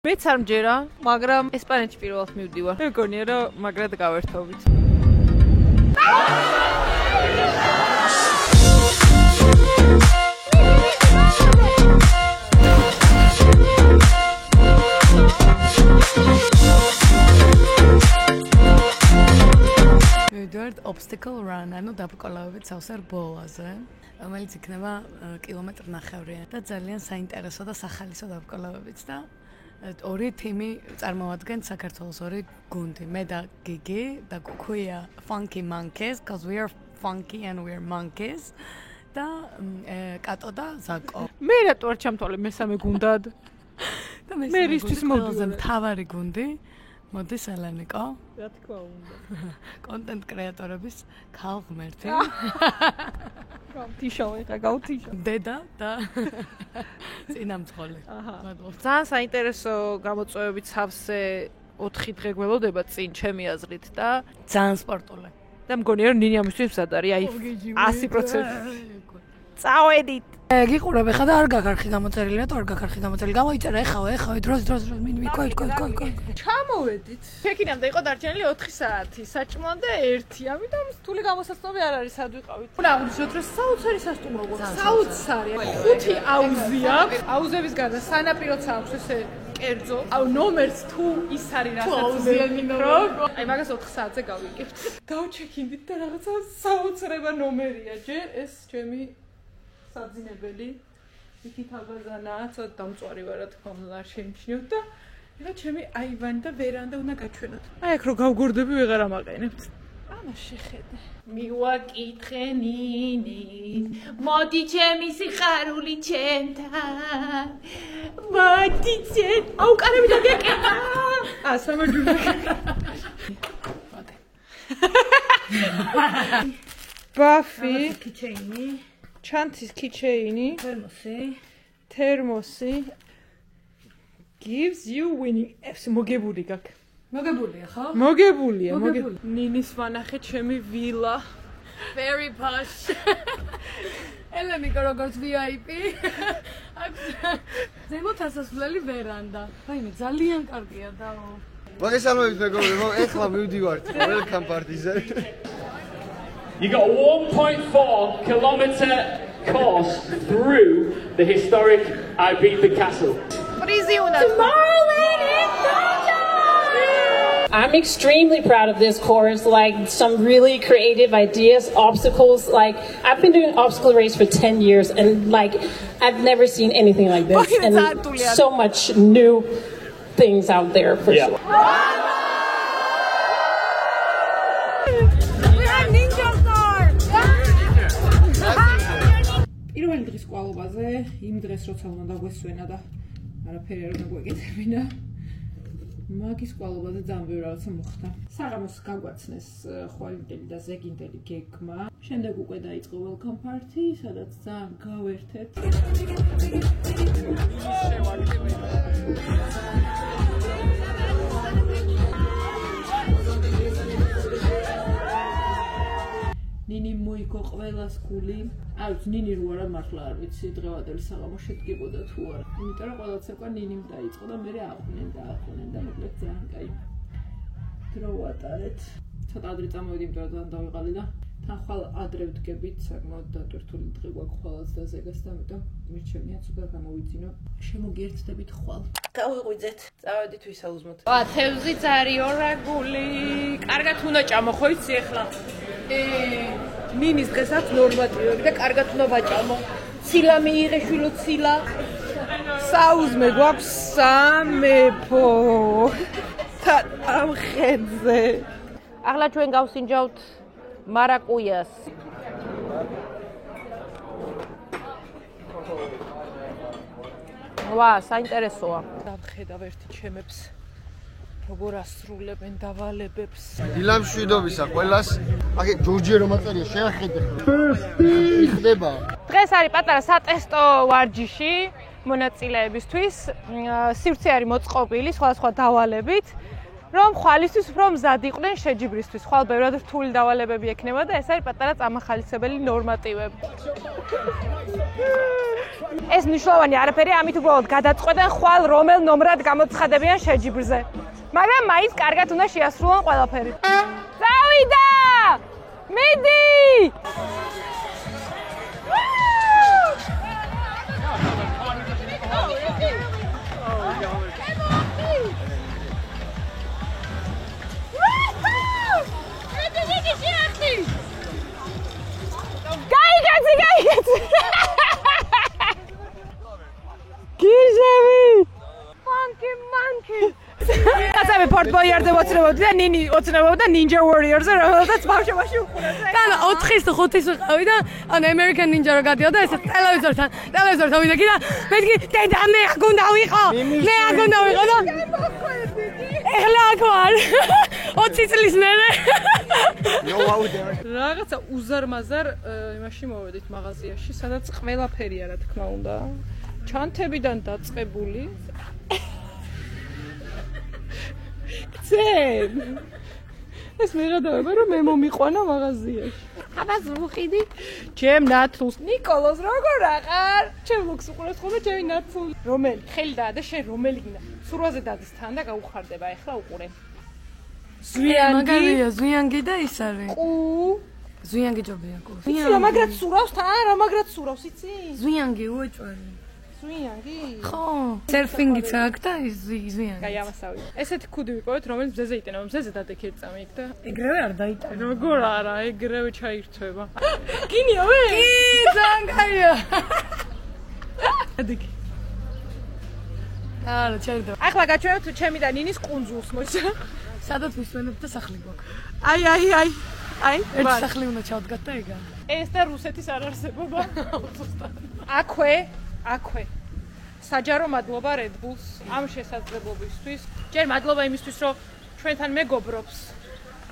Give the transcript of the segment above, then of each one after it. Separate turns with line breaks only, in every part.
მეც არ მჯერა, მაგრამ ესპანეთში პირველად მივდივარ. მე მგონია რომ მაგრად გავერთობით.
ვიდეოდ obstacle run, ანუ დაბრკოლავებით სავსე ბოლოზე, რომელიც იქნება კილომეტრ ნახევრია და ძალიან საინტერესო და სახალისო დაბრკოლავებით და ორი თიმი წარმოადგენთ საქართველოს ორი გუნდი. მე და გიგი და გუქუია Funky Monkeys, because we are funky and we are monkeys. და კატო და ზაკო.
მე რატო არ ჩამთვალე მესამე გუნდად?
და მე ისთვის მოვიდე მთავარი გუნდი. მოდი სელენიკო.
რა თქმა უნდა.
კონტენტ კრეატორების ქალღმერთი.
გავთიშავე, გავთიშავე.
დედა და წინამძღოლი.
მადლობა. ძალიან საინტერესო გამოწვევებით სავსე 4 დღე გველოდება წინ ჩემი აზრით და
ძალიან სპორტული.
და მგონია რომ ნინი ამისთვის მზად არის, აი 100%. წავედით.
გიყურებ ხა და არ გაქარხი გამოწერილი, რატო არ გაქარხი გამოწერილი? გამოიწერა ეხავე დროს მინიმი კოი.
ჩამოვედით. ფექინამდე იყო დარჩენილი 4 საათი, საჭმელამდე 1, ამიტომ რთული გამოსაცნობი არ არის, სად ვიყავით. უნდა აღვნიშნოთ, რომ საოცარი სასტუმრო გვაქვს. საოცარი. 5 აუზი აქვს. აუზების გარდა სანაპიროც აქვს ესე კერძო. აუ ნომერს თუ ის არის რასაც ვიზიანინო. აი მაგას 4 საათზე გავიგებთ. დავჩექინდით და რაღაცა საოცრება ნომერია ჯერ ეს ჩემი საძინებელი იქით აბაზანაა, ცოტა დამწვარი ვარ რა თქმა უნდა არ შეიმჩნიოთ და რა ჩემი აივანი და ვერანდა უნდა გაჩვენოთ. აი აქ რო გავგორდები ვეღარ ამაყენებთ. ამა შეხედე. მივაკითხე ნინი, მოდი ჩემი სიხარული ჩემთან. მოდი ჩემ. აუ კარები დაგეკეტა. სამაჯურა. ბაფი.
კიჩეინი.
ჩანთის keychain-ი, თერმოსი gives you winning. ეს მოგებული გაქვს.
მოგებულია ხო?
მოგებულია. ნინის ვანახე ჩემი ვილა.
Very posh. ელენიკო როგორც VIP. ზემოთ ასასვლელი ვერანდა. რაიმე ძალიან კარგია დაო.
მოგესალმებით მეგობრებო, ეხლა მივდივართ welcome party-ზე.
You got a 1.4 kilometer course through the historic Ibiza Castle.
Tomorrowland is
I'm extremely proud of this course, like some really creative ideas, obstacles. Like I've been doing obstacle race for 10 years and like I've never seen anything like this and so much new things out there for sure.
პირველი დღის კვალობაზე, იმ დღეს როცა უნდა დაგვესვენა და არაფერი არ უნდა გვეკეთებინა. მაგის კვალობაზე ძალიან ბევრი რაღაცა მოხდა. საღამოს გაგვაცნეს ხვალინდელი და ზეგინდელი გეგმა. შემდეგ უკვე დაიწყო welcome party, სადაც ძალიან გავერთეთ. ნინი მოიგო ყველას გული. არ ვიცი, ნინი რო არა მართლა არ ვიცი, დღევანდელი საღამო შედგებოდა თუ არა. იმიტომ რომ ყველაც ეკვა ნინიმ დაიწყო და მე აყვნენ და მოკლედ ძალიან კაი დრო ვატარეთ. ცოტა ადრე წამოვედი, იმიტომ რომ ძალიან დავიღალი და თან ხვალ ადრე ვდგებით, საკმაოდ დატვირთული დღე გვაქვს ხვალაც და ზეგას და ამიტომ მირჩენია ცოტა გამოვიძინო. შემოგიერთდებით ხვალ. გავიღვიძეთ. წავედით ვისაუზმოთ. თევზიც არის ორაგული. კარგად უნდა ჭამო, ხო იცი ახლა? ნინის დღეს აქვს ნორმატივები და კარგად უნდა ვაჭამო. ცილა მიიღე შვილო ცილა. საუზმე გვაქვს სამეფო. ამ ხედზე. ახლა ჩვენ გავსინჯავთ მარაკუიას. ვა, საინტერესოა. დავხედავ ერთი ჩემებს. როგორ ასრულებენ დავალებებს.
დილამშვიდობისა ყველას. აქ ჯორჯია რომ აწერია შეახედე. ხდება.
დღეს არის პატარა სატესტო ვარჯიში მონაწილეებისთვის. სივრცე არის მოწყობილი სხვადასხვა დავალებით. რომ ხვალისთვის უფრო მზად იყვნენ შეჯიბრისთვის. ხვალ ბევრად რთული დავალებები ექნება და ეს არის პატარა წამახალისებელი ნორმატივები. ეს მნიშვნელოვანი არაფერი, ამით უბრალოდ გადაწყვეტენ ხვალ რომელ ნომრად გამოცხადებიან შეჯიბრზე. მაგრამ მაინც კარგად უნდა შეასრულონ ყველაფერი. წავიდა! მიდი! Kazami Port Boyard-ზე ვოცნებობდი და ნინი ოცნებობდა Ninja Warriors-ზე, რომელსაც ბავშვობაში უყურებდა.
და 4-ის 5-ის ვიყავი და ანუ American Ninja რო გადიოდა ეს ტელევიზორთან ვიდექი და მეთქი დედა მე აქ უნდა ვიყო და ეხლა აქ ვარ 20 წლის მერე რაღაცა უზარმაზარ იმაში მოვედით მაღაზიაში, სადაც ყველაფერია რა თქმა უნდა. ჩანთებიდან დაწყებული ეს მეღადავება რომ მე მომიყვანა მაღაზიაში. აბას ვუყიდი ჩემ ნათლს ნიკოლოს როგორ აყარ? ჩემ ლუქს უყურებს ხოლმე ჩემი ნათლი. რომელი? ხელი დაადე შენ რომელი გინდა? სურვაზე დადის თან და გაუხარდება ეხლა უყურე. ზვიანგი და ის არის.
ყუ
ზვიანგი ჯობია ყუ.
იცი მაგრად სურავს თან, რა მაგრად სურავს იცი?
ზვიანგი უეჭველი.
ზვიანგი?
ხო, სერფინგიც აქვს და ის ზვიანგი.
კაი, ამასავი. ესეთი ქუდი ვიყავით, რომელიც მზეზე იტენება, მზეზე დადექ ერთწამი იქ და
ეგრევე არ დაიტანა.
როგორ არა, ეგრევე ჩაირთვება. გინია ვე?
კი, ძალიან კაია.
დადექი.
არა, ჩაირდა.
ახლა გაჩვენებთ ჩემი და ნინის კუნძულს, მოიცა.
სადაც ვისვენებთ და სახლი გვაქვს.
აი,
ერთ სახლი უნდა ჩავდგათ და ეგა.
ეს და რუსეთის არ არსებობა. აქვე. საჯარო მადლობა Red Bulls ამ შესაძლებლობისთვის. ჯერ მადლობა იმისთვის, რომ ჩვენთან მეგობრობს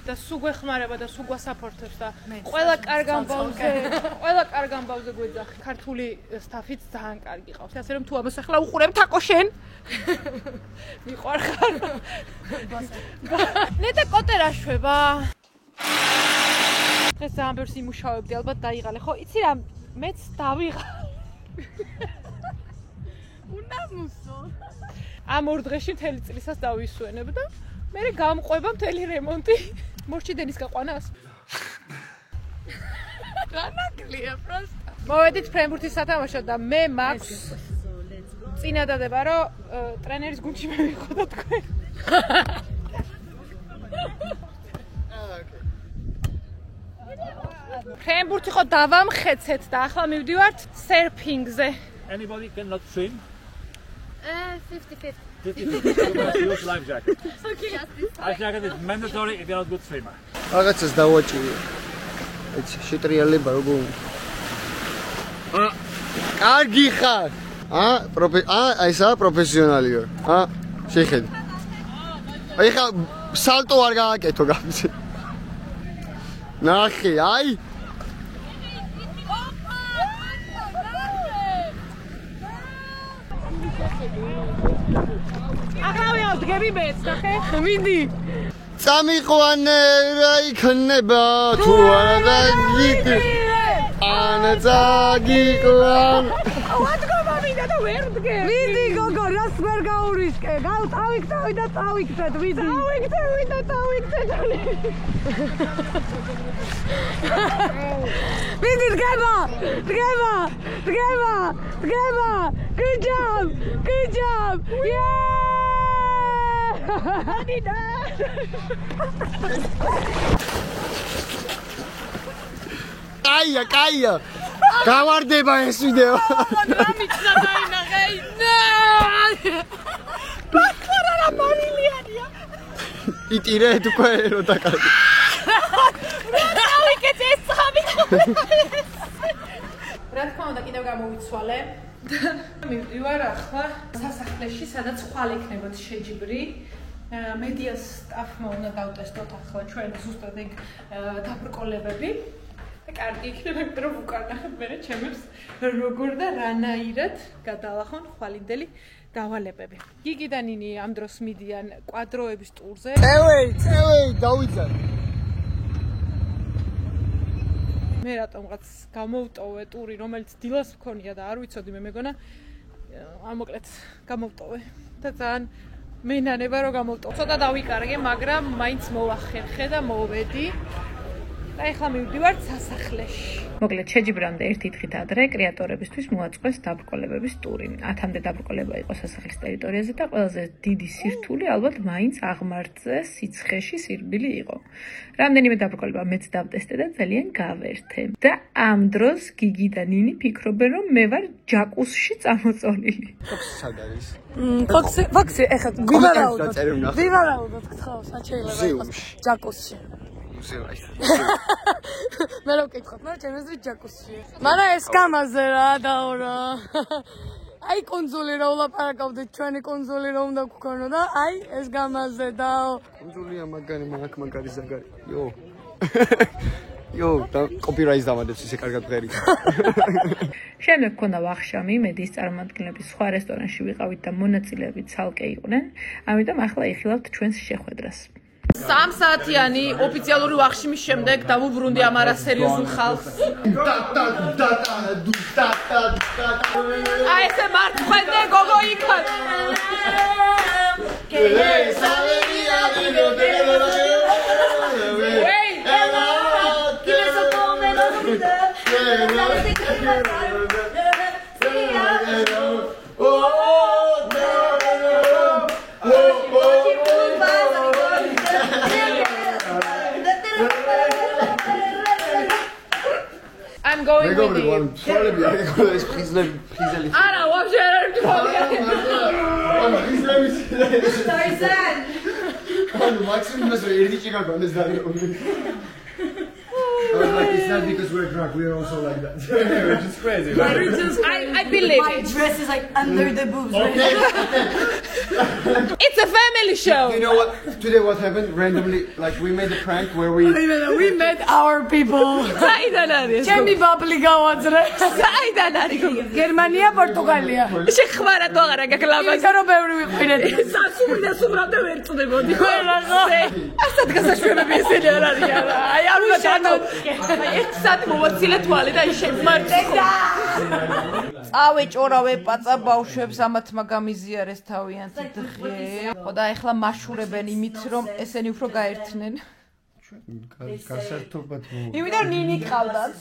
და სულ გვეხმარება და სულ გვასაპორტებს და ყველა კარგ ამბავზე გვეძახი. ქართული სტაფიც ძალიან კარგი ყავს. ასე რომ თუ ამას ახლა უყურებ თაკო შენ. მიყვარხარ. ნეტა კოტერა შვება. დღეს ძალიან ბევრს იმუშავებდი, ალბათ დაიღალე. ხო, იცი რა, მეც დავიღალე. უნამუსო. ამ ორ დღეში მთელი წლისას დავისვენებ და მე გამყვება მთელი რემონტი. მორჩიდენის გაყვანას. განაკლია პროსტა. მოვედით ფრენბურთის სათამაშოდ და მე მაქვს წინადადება, რომ ტრენერის გუნდში მე ვიყო და თქვენ. ფრენბურთი ხო დავამხეცეთ და ახლა მივდივართ სერფინგზე.
Anybody cannot swim?
50-50.
50-50. Use life jacket.
Okay.
Life jacket is mandatory if you're not a good swimmer.
რაღაცას დავაჭირე. ეცი შეტრიალება როგორ? კარგი ხარ. ესა პროფესიონალიო. შეხედე. აი ხა სალტო არ გააკეთო გამზე. ნახე, აი.
ახლა ვდგები მეც, ნახე.
მიდი.
წამიყვანე რა იქნება თუ არა დაგიდი. ანძაგიყვან.
ვადგომა მინდა და ვერ ვდგე.
მიდი გოგო, რას ვერ გაურისკე. წავიქცევი და წავიქცეთ, მიდი.
წავიქცევი და წავიქცეთ.
მიდი დგება. Good job.
ანიდა.
კაია. გავარდება ეს ვიდეო.
რა მიწა დაინახე. ბაქარა რა მარილიანია.
იტირე თქვა რო დაკარგი.
დავიკეთე ეს ხამი. რა თქმა უნდა კიდევ გამოვიცვალე. მივდივარ ახლა სასახლეში, სადაც ხვალ იქნებოდა შეჯიბრი. მედია სტაფმა უნდა დავტესტოთ ახლა ჩვენ ზუსტად ეგ დაბრკოლებები. და კარგი იქნება, რომ უკარნახებ მე ჩემებს როგორ და რანაირად გადალახონ ხვალინდელი დავალებები. გიგი და ნინი ამ დროს მიდიან კვადროების ტურზე.
წევი, დავიძალე.
მე რატომღაც გამოვტოვე ტური, რომელიც დილას მქონია და არ ვიცოდი მე მეგონა მოკლედ გამოვტოვე და ძალიან მენანება რომ გამოვტოვე. ცოტა დავიკარგე, მაგრამ მაინც მოვახერხე და მოვედი. და ეხლა მივდივართ სასახლეში. მოკლედ შეჯიბრამდე ერთი დღით ადრე კრეატორებისთვის მოაწყვეს დაბრკოლებების ტური. 10-მდე დაბრკოლება იყო სასახლის ტერიტორიაზე და ყველაზე დიდი სირთულე ალბათ მაინც აღმართზე სიცხეში სირბილი იყო. რამდენიმე დაბრკოლება მეც დავტესტე და ძალიან გავერთე. და ამ დროს გიგი და ნინი ფიქრობენ რომ მე ვარ ჯაკუსში წამოწოლილი.
სად არის?
ფოქსი ეხლა ვივარაუდოთ გთხოვ, სად შეიძლება იყოს ჯაკუსში. მე რო ვკითხოთ, მაგრამ ჩემს ჯაკუსში. მაგრამ ეს გამაზე რა დაორა. აი კონძული რა ვლაპარაკავდით, ჩვენი კონძული რა უნდა გქონოდა და აი ეს გამაზე და
კონძულია მაგარი მაგარი ზაგარი. იო, და კოპირაიტს დამადებს ისე კარგად ღერი.
შემდეგ მქონდა ვახშამი, მედიის წარმომადგენლების სხვა რესტორანში ვიყავით და მონაწილეები ცალკე იყვნენ, ამიტომ ახლა იხილავთ ჩვენს შეხვედრას. 3 საათიანი ოფიციალური ვახშიმის შემდეგ დავუბრუნდი ამ არასერიოზულ ხალხს. აი ესე მარტხვენდე გოგო იქად. I'm going with you. არა, вообще არ არის
Tarzan. Максимум нас ერთი ჭირა გონდეს და I was like, it's not because we're drunk, we're also like that. Which is crazy.
I believe
my dress is like under the boobs.
Okay.
It's a family show.
You know what? Today what happened? Randomly, like we made a prank where we
met our people.
საიდან არის?
ჩემი ბაბლი გავაძრე.
საიდან არის?
გერმანია, პორტუგალია.
შეხმარად ვაღარა გაგლაბას.
ისე რომ ბევრი ვიყიდეთ.
სასურდას უბრალოდ ვერ წდებოდი. ხო. ასეთ გასაშვებები ესენი არ არიან. აი არ ვიტანო. ერთ საათი მოვაცილე თვალი და ის შემმარტე. წავეჭორავე პაცა ბავშვებს ამათმა გამიზიარეს თავიანთი დღე. ხო და ეხლა მაშურებენ იმით რომ ესენი უფრო გაერთნენ.
გასართობად
იმიტომ ნინი ყავდათ.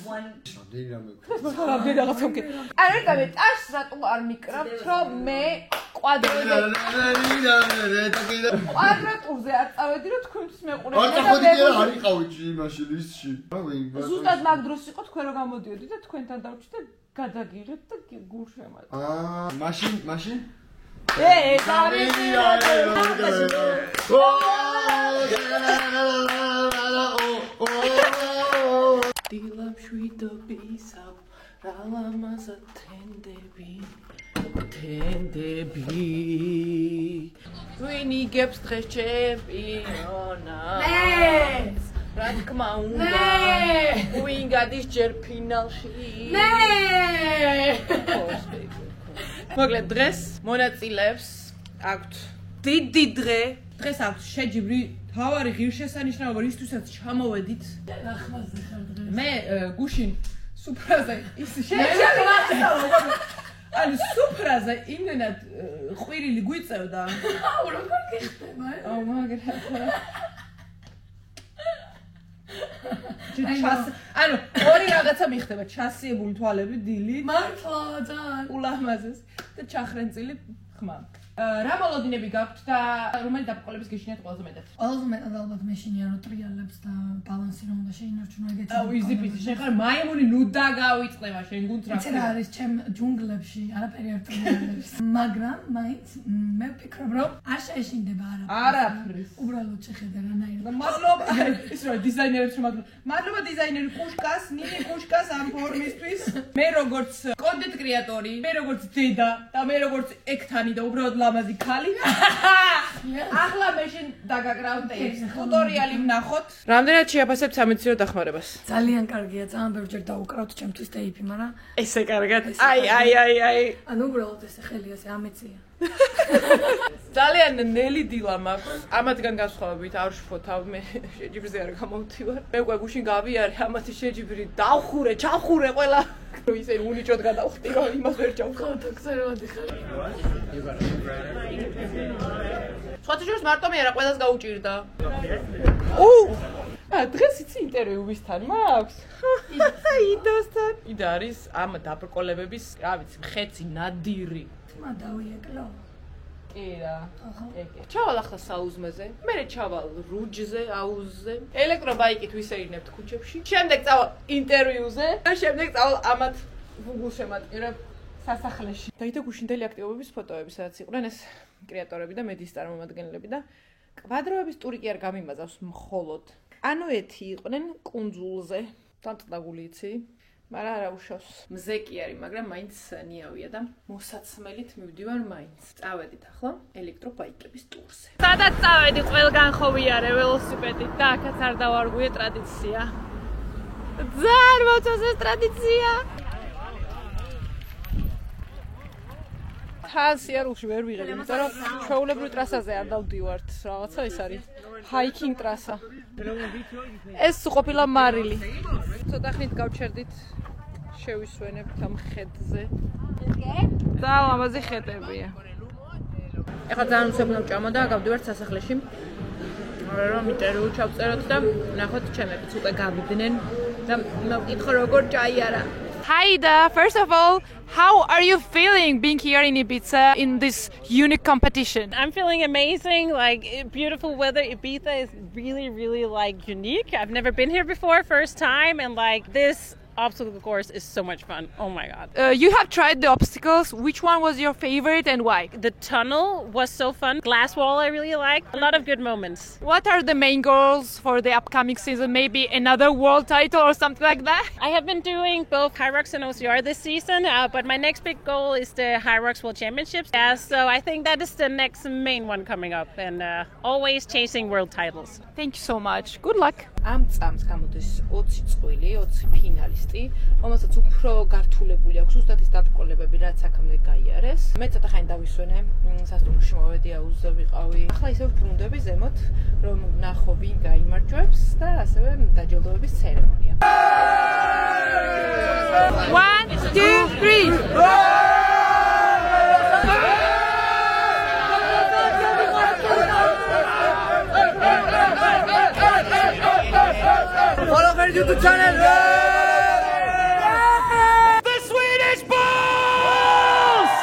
შავდები რამე.
შავდები რაღაცა უკვე. არ რეკავე წარს რატომ არ მიკრავთ რომ მე კვადრატზე არ წავედი რომ თქვენთვის მეყურებოდი.
არ წავედი კი არ იყავით იმაში ლისტში.
ზუსტად მაგ დროს იყო თქვენ რომ გამოდიოდი და თქვენთან დავჭი და გადაგიღეთ და გულშემატ.
მაშინ
დილამშვიდობისა რა ლამაზად თენდები ვინ იგებს დღეს ჩემპიონატს რა თქმა უნდა ვინ გადის ჯერ ფინალში მოკლედ დღეს მონაწილეებს აქვთ დიდი დღე დღეს აქვთ შეჯიბრი თავარი ღირსშესანიშნაობა რისთვისაც ჩამოვედით მე გუშინ სუფრაზე ის ანუ სუფრაზე იმენად ყვირილი გვიწევდა რომ არ გიხდება მაგრამ ანუ ორი რაღაცა მიხდება ჩასიებული თვალები დილით
მართლა ძალიან
ულამაზეს და ჩახრენწილი ხმა რა მოლოდინები გაქვთ და რომელი დაბრკოლების გეშინიათ ყველაზე მეტად?
ყველაზე მეტად ალბათ მეშინია რომ ტრიალებს და ბალანსი რომ უნდა შეინარჩუნო ეგეთი.
აუ იზიფის შენ ხარ მაიმუნი ნუდა გავიწყდება შენ გუნდს რა.
ეს არის ჩემ ჯუნგლებში არაფერი არ ტრიალებს. მაგრამ მაინც მე ვფიქრობ რომ არ შეეშინდება
არაფრის.
უბრალოდ შეხედე რანაირად.
მადლობა ის რო დიზაინერებს მადლობა. მადლობა დიზაინერი კუშკას, ნინი კუშკას ამ ფორმისთვის. მე როგორც კონტენტ კრეატორი, მე როგორც დედა და მე როგორც ექთანი და უბრალოდ ლამაზი ქალი. ახლა მე შენ დაგაგრავთ ტუტორიალი ვნახოთ. რამდენად შეაფასებთ სამეცნიერო დახმარებას?
ძალიან კარგია, ძალიან ბევრჯერ დაუკრავთ ჩემთვის ტეიპი, მაგრამ
ესე კარგად. აი.
ანუ უბრალოდ ესე ხელი ასე ამეცია.
ძალიან ნელი დილა მაქვს. ამათგან განსხვავებით არ შფოთავ მე შეჯიბრზე არ გამოვთივარ. მე უკვე გუშინ გავიარე ამათი შეჯიბრი დავხურე, ჩავხურე ყველა. რომ ისე უნიჭოდ გადავხტი რომ იმას ვერ ჩავხო.
თოქსეროდი ხარ.
სხვათაშორის მარტო მე არა ყველას გაუჭირდა. დღეს იცი ინტერვიუ ვისთან მაქვს? იდასთან. იდა არის ამ დაბრკოლებების, რა ვიცი, მხეცი ნადირი.
მა დავიეკლო.
კი რა. ჩავალ ახლა საუზმეზე. მე ჩავალ რუჯზე, აუზზე. ელექტრობაიკით ვისეირნებთ ქუჩებში. შემდეგ წავალ ინტერვიუზე და შემდეგ წავალ ამათ გულშემატკივრებ სასახლეში. დაიდა გუშინდელი აქტივობების ფოტოები, სადაც იყვნენ ეს კრეატორები და მედიის წარმომადგენლები და კვადროების ტური კი არ გამიმაზავს მხოლოდ. ანუ ეთი იყვნენ კუნძულზე. დამწყდაგული იცი? მაგრამ არა უშავს. მზე კი არის, მაგრამ მაინც ნიავია და მოსაცმელით მივდივარ მაინც. წავედით ახლა ელექტრობაიკების ტურზე. სადაც წავედი, ყველგან ხო ვიარე ველოსიპედით და აქაც არ დავარღვიე ტრადიცია. ძალიან მოწონს ეს ტრადიცია. თან სიარულში ვერ ვიღებ, იმიტომ რომ ჩვეულებრივ ტრასაზე არ დავდივართ. რაღაცა ის არის ჰაიკინგ ტრასა. ეს ყოფილა მარილი. ცოტა ხნით გავჩერდით. შევისვენებთ ამ ხედზე. და ლამაზი ხედებია. ეხლა ძალიან უცებნა ჭამა და გავდივართ სასახლეში. რომ ინტერვიუ ჩავწეროთ და ნახოთ ჩემებიც უკვე გავიდნენ და მოვკითხო როგორ ჭაიარა. Hi Ida, first of all, how are you feeling being here in Ibiza in this unique competition?
I'm feeling amazing, like beautiful weather. Ibiza is really like unique. I've never been here before, first time, and like this obstacle course is so much fun. Oh my god.
You have tried the obstacles. Which one was your favorite and why?
The tunnel was so fun. Glass wall I really liked. A lot of good moments.
What are the main goals for the upcoming season? Maybe another world title or something like that?
I have been doing both Hyrox and OCR this season, but my next big goal is the Hyrox World Championships. Yeah, so I think that is the next main one coming up, and always chasing world titles.
Thank you so much. Good luck. ამ წამს გამოდის 20 წყვილი, 20 ფინალისტი, რომელსაც უფრო გართულებული აქვს ზუსტად ის დაბრკოლებები, რაც აქამდე გაიარეს. მე ცოტა ხანი დავისვენე, სასტუმროში მოვედი, აუზზე ვიყავი. ახლა ისევ ბრუნდები ზემოთ, რომ ვნახო ვინ გაიმარჯვებს და ასევე დაჯილდოების ცერემონია. 1, 2, 3. Follow her YouTube channel. The Swedish Bulls.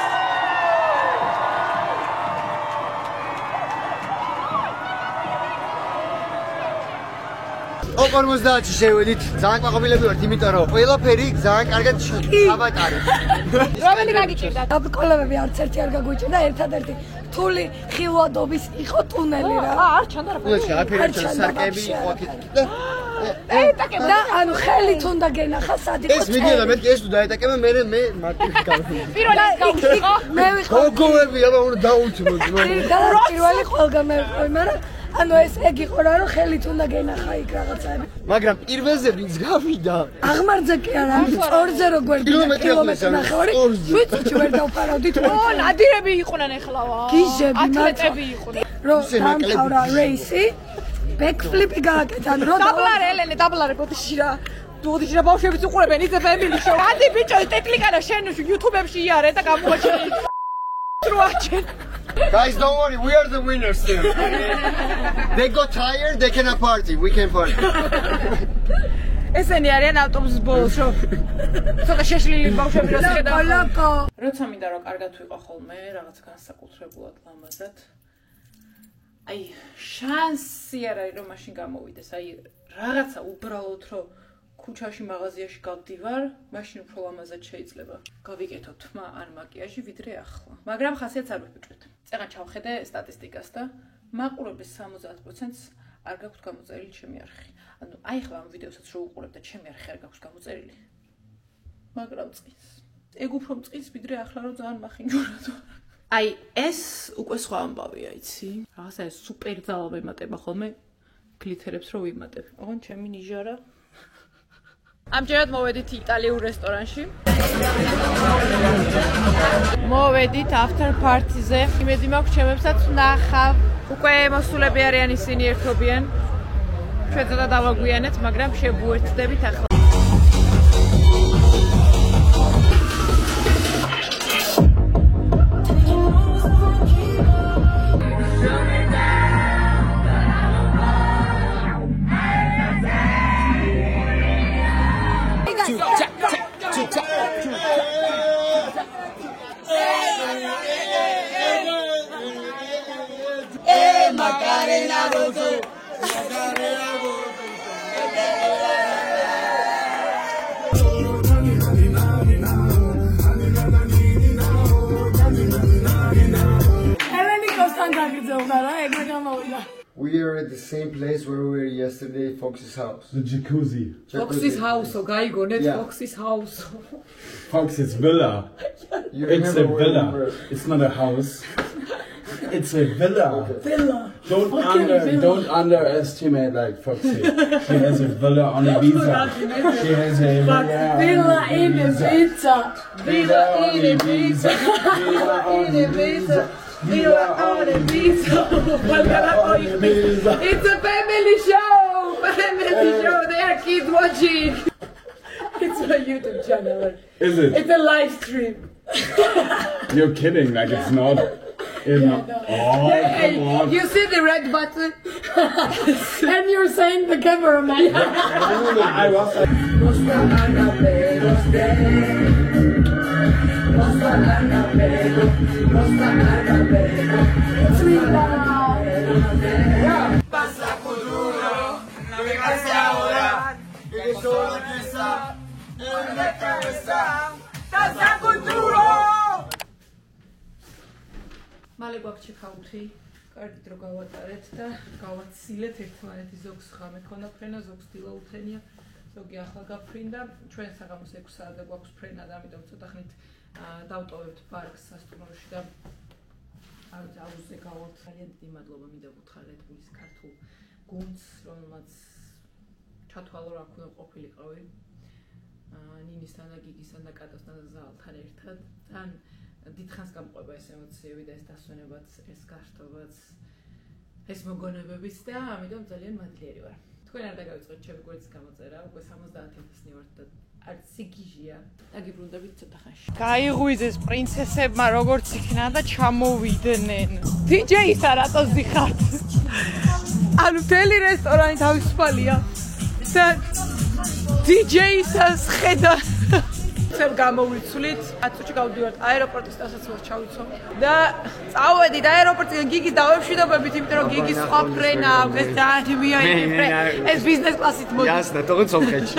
ოქორმოსდაათში შევედით. ძალიან ყვაყობილები ვართ, იმიტომ რომ ყველაფერი ძალიან კარგად ჩავატარეთ.
რომელი გაგიჭირდა?
დაბრკოლებები არც ერთი არ გაგვიჭირდა, ერთადერთი რთული ხილვადობის იყო ტუნელი რა.
არ ჩანდა რა.
თუნდაც აფერჩა სარკები იყო აქეთ.
და ანუ ხელით უნდა გენახა სად იყო.
ეს ვიდეო მეთქი ეს თუ დაეტაკება მე მარტივი გავხდი.
პირველი გავხდი.
მე ვიყავ.
გოგოები აბა უნდა დაუჩმოთ.
პირველი ყველგან მე ვიყავი, მაგრამ ანუ ეს ეგ იყო რა რომ ხელით უნდა გენახა იქ რაღაცები.
მაგრამ პირველზე ვინც გავიდა?
აღმართზე კი არა, სწორზე როგორ კილომეტრი ნახევარი. ვიწუჩი ვერ დავფარავდით.
ნადირები იყვნენ ეხლავა.
გიჟები,
ათლეტები იყვნენ.
რომ დამთავრა რეისი. ბექფლიპი გააკეთა, რომ
დაბლარე ელენე, დაბლარე ბოდიში რა. ბოდიში რა ბავშვებიც უყურებენ, იცი ფემილი შოუ. ადი ბიჭო, ტეკლიკანა შენ YouTube-ებში იარე და გამოაჩინე. როაჩენ.
Guys, don't worry, we are the winners still. They got tired, they cannot party, we can party.
ესენი არიან ავტობუსის ბოლოს, რომ ცოტა შეშლილი ბავშვები რას ხედავ. როცა მინდა რომ კარგად ვიყო ხოლმე, რაღაც განსაკუთრებულად ლამაზად. აი, შანსი არ არის რომ მაშინ გამოვიდეს. აი, რაღაცა უბრალოდ რომ ქუჩაში მაღაზიაში გავდივარ, მაშინ უფრო ლამაზად შეიძლება. გავიკეთო თმა ან მაკიაჟი ვიდრე ახლა. მაგრამ ხასიათს არ ვიფიჭვით. წეღან ჩავხედე სტატისტიკას და მაყურებლის 70%-ს არ გაქვთ გამოწერილი ჩემი არხი. ანუ აი ხა ამ ვიდეოსაც რო უყურებ და ჩემი არხი არ გაქვს გამოწერილი. მაგრამ წის. ეგ უფრო წის ვიდრე ახლა რომ ძალიან მახინჯურად ვარ. აი ეს უკვე სხვა ამბავია, იცი? რაღაცა ეს სუპერ ძალა ვემატება ხოლმე გლითერებს რო ვიმატებ. ოღონ ჩემი ნიჟარა. ამჯერად მოვედით იტალიურ რესტორანში. მოვედით after party-ზე. იმედი მაქვს ჩემებსაც ვნახავ. უკვე მოსულები არიან ისინი ერთობიან. ჩვენ ცოტა დავაგვიანეთ, მაგრამ შევუერთდებით ახლა. Macarena Rosso.
We are at the same place where we were yesterday, Fox's house.
The jacuzzi.
Fox's house, გაიგონეთ Fox's house.
Fox's villa. It's a villa. It's not a house. It's a villa.
Villa.
Don't underestimate like Foxy. She has a villa on Ibiza. She has a
villa in Ibiza. Villa in Ibiza. Villa in Ibiza. Villa on Ibiza. It's a family show. Family show. There are kids watching. It's a YouTube channel.
Is it?
It's a live stream.
You're kidding, like it's not.
No.
Oh, come on.
You see the red button? And you're saying the cameraman.
I was like...
მალე გვაქვს ჩეკაუთი, კარგით რო გავატარეთ და გავაცილეთ ერთმანეთი ზოგს ღამე ქონდა ფრენა, ზოგს დილა უთენია, ზოგი ახლა გაფრინდა, ჩვენ საღამოს 6 საათზე გვაქვს ფრენა და ამიტომ ცოტა ხნით დავტოვებთ პარკს სასტუმროში და აუზზე გავალთ. ძალიან დიდი მადლობა მინდა გითხრა Red Bull-ის ქართულ გუნდს, რომელმაც ჩათვალო რა ქნა ყოფილიყავი ნინისთან და გიგისთან და კატოსთან და ზალთან ერთად. ძალიან დიდხანს გამყვება ეს ემოციები და ეს დასვენებაც, ეს გაშტობაც, ეს მოგონებებიც და ამიტომ ძალიან მადლიერი ვარ. თქვენ არ დაგავიწყოთ ჩემი გვერდის გამოწერა, უკვე 70,000-ი ვართ და არც სიგიჟია. დაგიბრუნდებით ცოტა ხანში. გაიღვიძეს პრინცესებმა როგორც იქნა და ჩამოვიდნენ. DJ-ისა რატო ზიხართ? ანუ მთელი რესტორანი თავისუფალია. და DJ-ისას ხედა ცებ გამოვიცვლით, 10 წუთში გავდივართ აეროპორტის დასაცავად ჩავიცო და წავედით აეროპორტიდან გიგის დავემშვიდობებით, იმიტომ რომ გიგის სხვა ფრენა აქვს, ეს ძალიან VIP ფრენა, ეს ბიზნეს კლასით მოდის.
Ясно, თორე სომხეთში.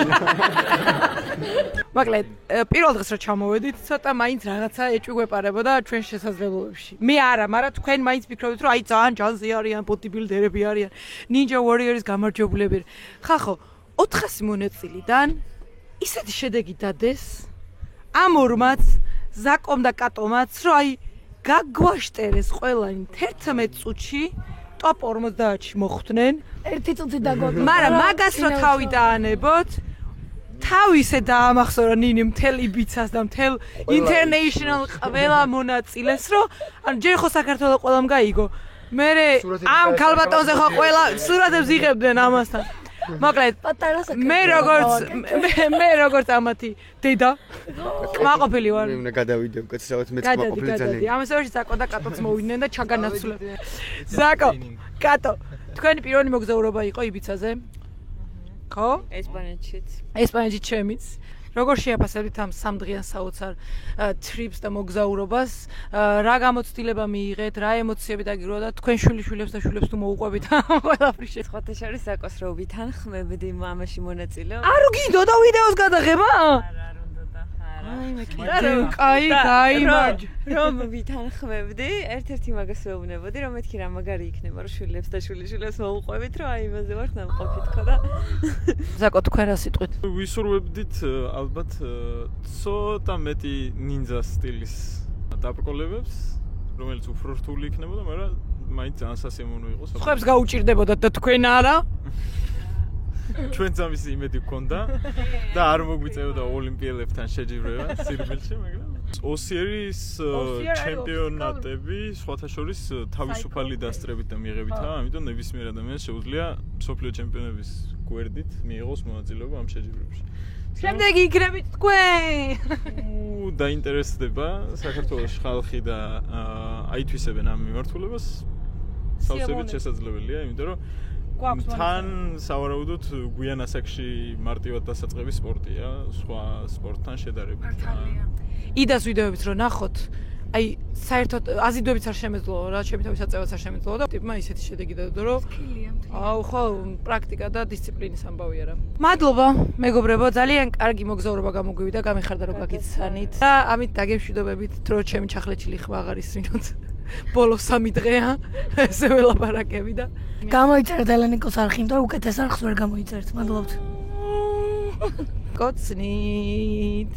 მაგრამ პირველ დღეს რო ჩამოვედით, ცოტა მაინც რაღაცა ეჭვი გვეპარებოდა ჩვენ შესაძლებლობებში. მე არა, მაგრამ თქვენ მაინც ფიქრობთ, რომ აი ძალიან ჯანზე არიან, ბოდიბილდერები არიან, Ninja Warriors გამარჯვებულები. ხახო, 400 მონაწილიდან ისეთი შედეგი დადეს ამ ორმაც ზაკომ და კატომაც, რომ აი გაგვაშტერეს ყველანი 11 წუთში ტოპ 50-ში მოხვდნენ.
1 წუთი დაგვაგო.
მაგრამ მაგას რო თავი დაანებოთ, თავისე დაამახსოვრა ნინი მთელ იბიცას და მთელ international ყველა მონაწილეს, რომ ანუ ჯერ ხო საქართველოს ყველამ გაიგო. მე ამ ქალბატონზე ხო ყველა სურათებს იღებდნენ ამასთან. მოკლედ მე როგორც ამათი დედა კმაყოფილი ვარ.
მე უნდა გადავიდეო, კაცრავად მეც კმაყოფილი ძალიან.
ამასობაში ზაკო და კატოც მოვიდნენ და ჩაგანაცვლებდნენ. ზაკო, კატო, თქვენი პირველი მოგზაურობა იყო იბიცაზე? ხო?
ესპანეთშიც.
ესპანეთში ჩემიც. როგორ შეაფასებთ ამ სამდღიან საოცარ ტრიპს და მოგზაურობას? რა გამოცდილება მიიღეთ, რა ემოციები დაგიროვა და თქვენ შვილიშვილებს და შვილებს თუ მოუყვებით ყველაფრის
სხვათა შორის საკოს რო ვითანხმებდი მამაში მონაწილეობა.
არ გიდო და ვიდეოს გადაღება?
აი მე
კაი გაიმარჯ.
რომ ვითანხმებდი, ერთ-ერთი მაგას ვეუბნებოდი, რომ მეთქი რა მაგარი იქნება, რომ შვილებს და შვილიშვილებს მოუყვებით, რომ აი იმაზე ვარ ნამყოფი თქო და
ზაკო თქვენ რა სიტყვით?
ვისურვებდით ალბათ ცოტა მეტი ნინძა სტილის დაბრკოლებებს, რომელიც უფრო რთული იქნებოდა, მაგრამ მაინც ძალიან სასიამოვნო იყო.
ხუებს გაუჭირდებოდათ და თქვენ არა?
ჩვენც ამის იმედი გქონდა და არ მოგვიწევდა ოლიმპიელებთან შეჯიბრება სირბილში, მაგრამ ოსიერის ჩემპიონატები სხვათა შორის თავისუფალი დასწრებით და მიღებითაა, ამიტომ ნებისმიერ ადამიანს შეუძლია მსოფლიო ჩემპიონების გვერდით მიიღოს მონაწილეობა ამ შეჯიბრებაში.
შემდეგ იქნებით თქვენ.
დაინტერესდება საქართველოს ხალხი და აითვისებენ ამ მიმართულებას. სავსებით შესაძლებელია, იმიტომ რომ თან სავარაუდოდ გვიან ასაკში მარტივად დასაწყების სპორტია, სხვა სპორტთან შედარებით.
იდას ვიდეოებიც რო ნახოთ, აი საერთოდ აზიდვებიც არ შემეძლო რა, ჩემი თავის აწევაც არ შემეძლო და ტიპმა ისეთი შედეგი დადო, რომ აუ ხო, პრაქტიკა და დისციპლინის ამბავია რა. მადლობა, მეგობრებო, ძალიან კარგი მოგზაურობა გამოგვივიდა, გამიხარდა რომ გაგიცანით. და ამით დაგემშვიდობებით, რომ ჩემი ჩახლეჩილი ხმა აღარ ისრინოთ. ბოლო 3 დღეა ესე ველაპარაკები და
გამოიწერეთ ელენიკოს არხი, იმიტომ რომ უკეთეს არხს ვერ გამოიწერეთ. მადლობთ.
კოცნით.